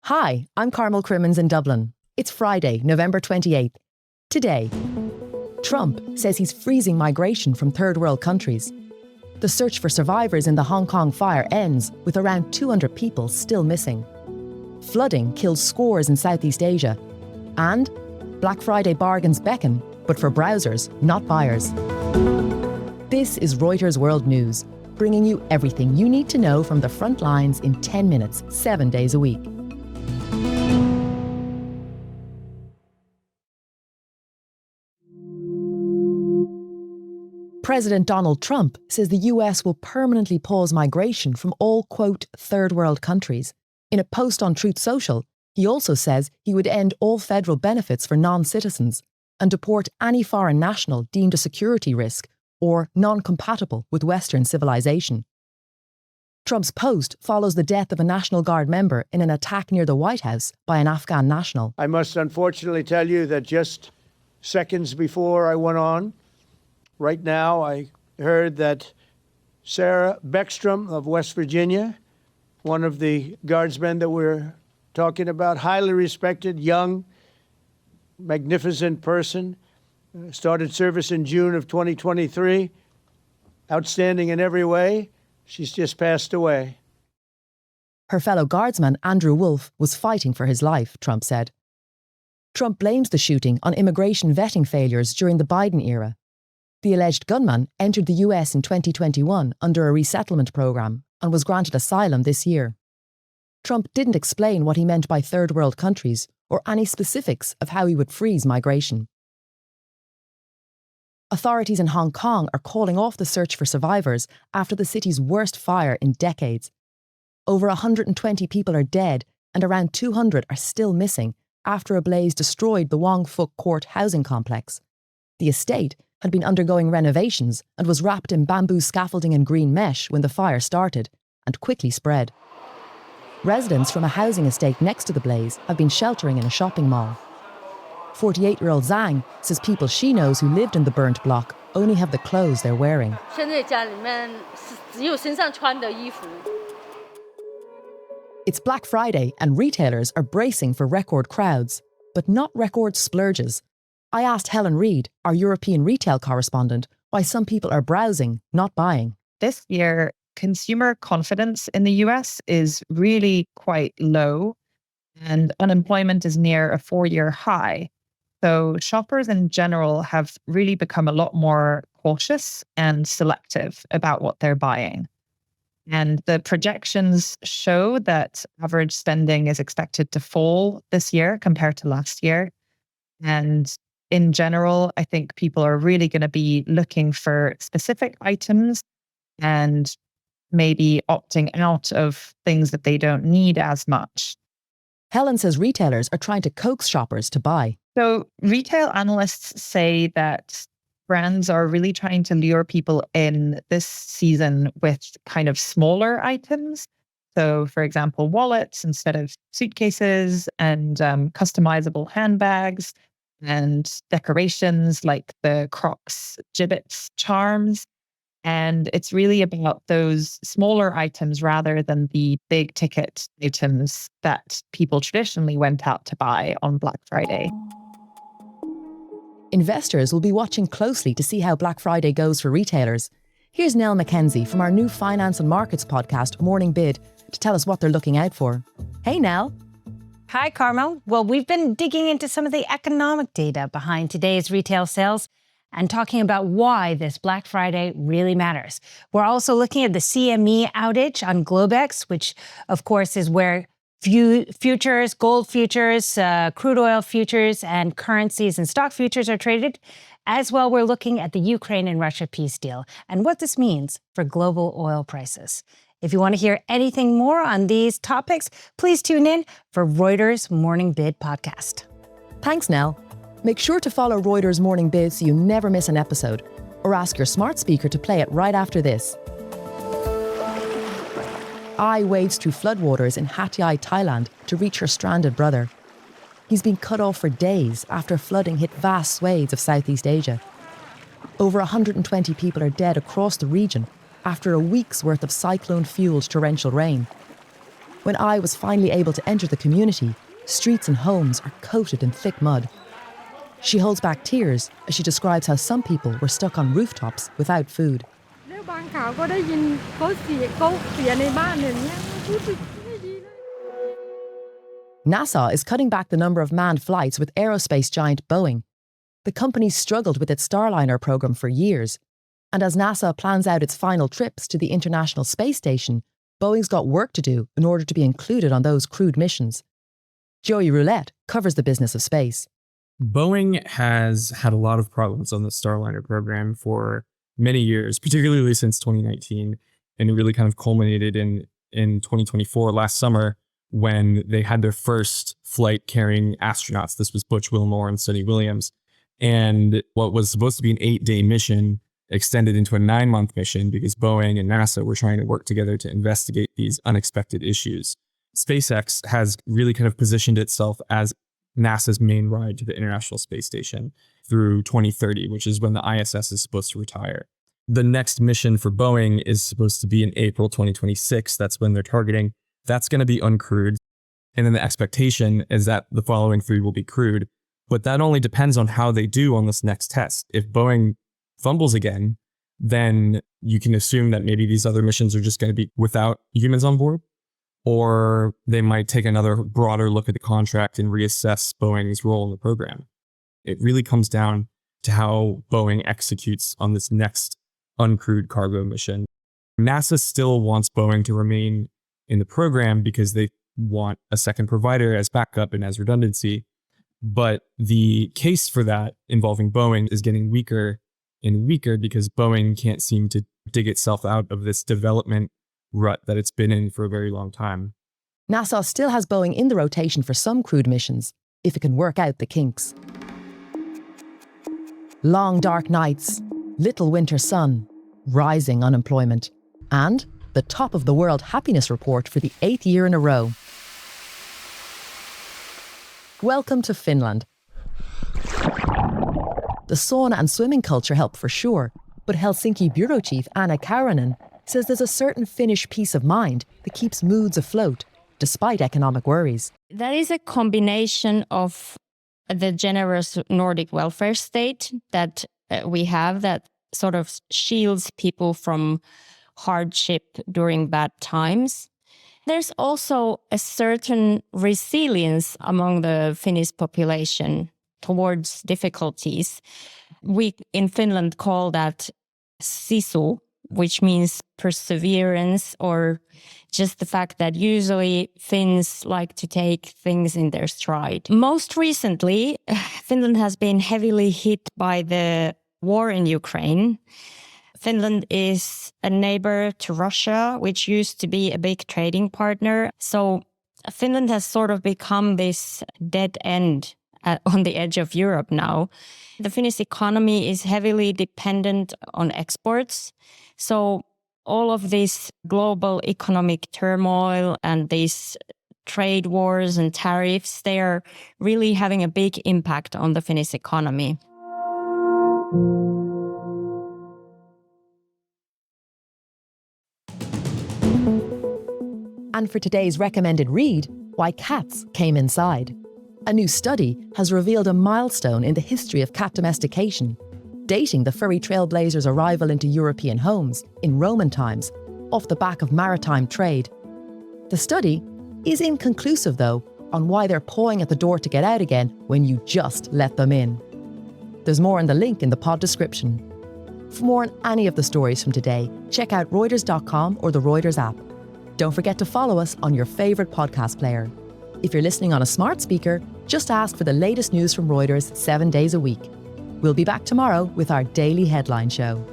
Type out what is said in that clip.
Hi, I'm Carmel Crimmins in Dublin. It's Friday, November 28th. Today, Trump says he's freezing migration from third world countries. The search for survivors in the Hong Kong fire ends with around 200 people still missing. Flooding kills scores in Southeast Asia. And Black Friday bargains beckon, but for browsers, not buyers. This is Reuters World News, bringing you everything you need to know from the front lines in 10 minutes, 7 days a week. President Donald Trump says the US will permanently pause migration from all, quote, third world countries. In a post on Truth Social, he also says he would end all federal benefits for non-citizens and deport any foreign national deemed a security risk or non-compatible with Western civilization. Trump's post follows the death of a National Guard member in an attack near the White House by an Afghan national. I must unfortunately tell you that just seconds before I went on, right now, I heard that Sarah Beckstrom of West Virginia, one of the guardsmen that we're talking about, highly respected, young, magnificent person, started service in June of 2023, outstanding in every way. She's just passed away. Her fellow guardsman, Andrew Wolf, was fighting for his life, Trump said. Trump blames the shooting on immigration vetting failures during the Biden era. The alleged gunman entered the US in 2021 under a resettlement program and was granted asylum this year. Trump didn't explain what he meant by third world countries or any specifics of how he would freeze migration. Authorities in Hong Kong are calling off the search for survivors after the city's worst fire in decades. Over 120 people are dead and around 200 are still missing after a blaze destroyed the Wong Fuk Court housing complex. The estate had been undergoing renovations and was wrapped in bamboo scaffolding and green mesh when the fire started and quickly spread. Residents from a housing estate next to the blaze have been sheltering in a shopping mall. 48-year-old Zhang says people she knows who lived in the burnt block only have the clothes they're wearing. It's Black Friday and retailers are bracing for record crowds, but not record splurges. I asked Helen Reid, our European retail correspondent, why some people are browsing, not buying. This year, consumer confidence in the US is really quite low, and unemployment is near a 4-year high. So shoppers in general have really become a lot more cautious and selective about what they're buying. And the projections show that average spending is expected to fall this year compared to last year. And in general, I think people are really going to be looking for specific items and maybe opting out of things that they don't need as much. Helen says retailers are trying to coax shoppers to buy. So retail analysts say that brands are really trying to lure people in this season with kind of smaller items. So, for example, wallets instead of suitcases and customizable handbags and decorations like the Crocs gibbets charms. And it's really about those smaller items rather than the big ticket items that people traditionally went out to buy on Black Friday. Investors will be watching closely to see how Black Friday goes for retailers. Here's Nell Mackenzie from our new Finance and Markets podcast, Morning Bid, to tell us what they're looking out for. Hey, Nell. Hi, Carmel. Well, we've been digging into some of the economic data behind today's retail sales and talking about why this Black Friday really matters. We're also looking at the CME outage on Globex, which, of course, is where futures, gold futures, crude oil futures, and currencies and stock futures are traded. As well, we're looking at the Ukraine and Russia peace deal and what this means for global oil prices. If you want to hear anything more on these topics, please tune in for Reuters Morning Bid podcast. Thanks, Nell. Make sure to follow Reuters Morning Bid so you never miss an episode, or ask your smart speaker to play it right after this. Ai wades through floodwaters in Hat Yai, Thailand to reach her stranded brother. He's been cut off for days after flooding hit vast swathes of Southeast Asia. Over 120 people are dead across the region after a week's worth of cyclone-fueled torrential rain. When I was finally able to enter the community, streets and homes are coated in thick mud. She holds back tears as she describes how some people were stuck on rooftops without food. NASA is cutting back the number of manned flights with aerospace giant Boeing. The company struggled with its Starliner program for years, and as NASA plans out its final trips to the International Space Station, Boeing's got work to do in order to be included on those crewed missions. Joey Roulette covers the business of space. Boeing has had a lot of problems on the Starliner program for many years, particularly since 2019, and it really kind of culminated in 2024, last summer, when they had their first flight carrying astronauts. This was Butch Wilmore and Sonny Williams. And what was supposed to be an 8-day mission extended into a 9-month mission because Boeing and NASA were trying to work together to investigate these unexpected issues. SpaceX has really kind of positioned itself as NASA's main ride to the International Space Station through 2030, which is when the ISS is supposed to retire. The next mission for Boeing is supposed to be in April 2026. That's when they're targeting. That's going to be uncrewed. And then the expectation is that the following 3 will be crewed. But that only depends on how they do on this next test. If Boeing fumbles again, then you can assume that maybe these other missions are just going to be without humans on board, or they might take another broader look at the contract and reassess Boeing's role in the program. It really comes down to how Boeing executes on this next uncrewed cargo mission. NASA still wants Boeing to remain in the program because they want a second provider as backup and as redundancy. But the case for that involving Boeing is getting weaker and weaker because Boeing can't seem to dig itself out of this development rut that it's been in for a very long time. NASA still has Boeing in the rotation for some crewed missions, if it can work out the kinks. Long dark nights, little winter sun, rising unemployment, and the top of the World Happiness Report for the 8th year in a row. Welcome to Finland. The sauna and swimming culture help for sure, but Helsinki bureau chief Anna Kauranen says there's a certain Finnish peace of mind that keeps moods afloat, despite economic worries. That is a combination of the generous Nordic welfare state that we have that sort of shields people from hardship during bad times. There's also a certain resilience among the Finnish population towards difficulties. We in Finland call that sisu, which means perseverance, or just the fact that usually Finns like to take things in their stride. Most recently, Finland has been heavily hit by the war in Ukraine. Finland is a neighbor to Russia, which used to be a big trading partner. So Finland has sort of become this dead end on the edge of Europe now. The Finnish economy is heavily dependent on exports. So all of this global economic turmoil and these trade wars and tariffs, they are really having a big impact on the Finnish economy. And for today's recommended read, Why Cats Came Inside. A new study has revealed a milestone in the history of cat domestication, dating the furry trailblazers' arrival into European homes in Roman times, off the back of maritime trade. The study is inconclusive, though, on why they're pawing at the door to get out again when you just let them in. There's more in the link in the pod description. For more on any of the stories from today, check out Reuters.com or the Reuters app. Don't forget to follow us on your favourite podcast player. If you're listening on a smart speaker, just ask for the latest news from Reuters 7 days a week. We'll be back tomorrow with our daily headline show.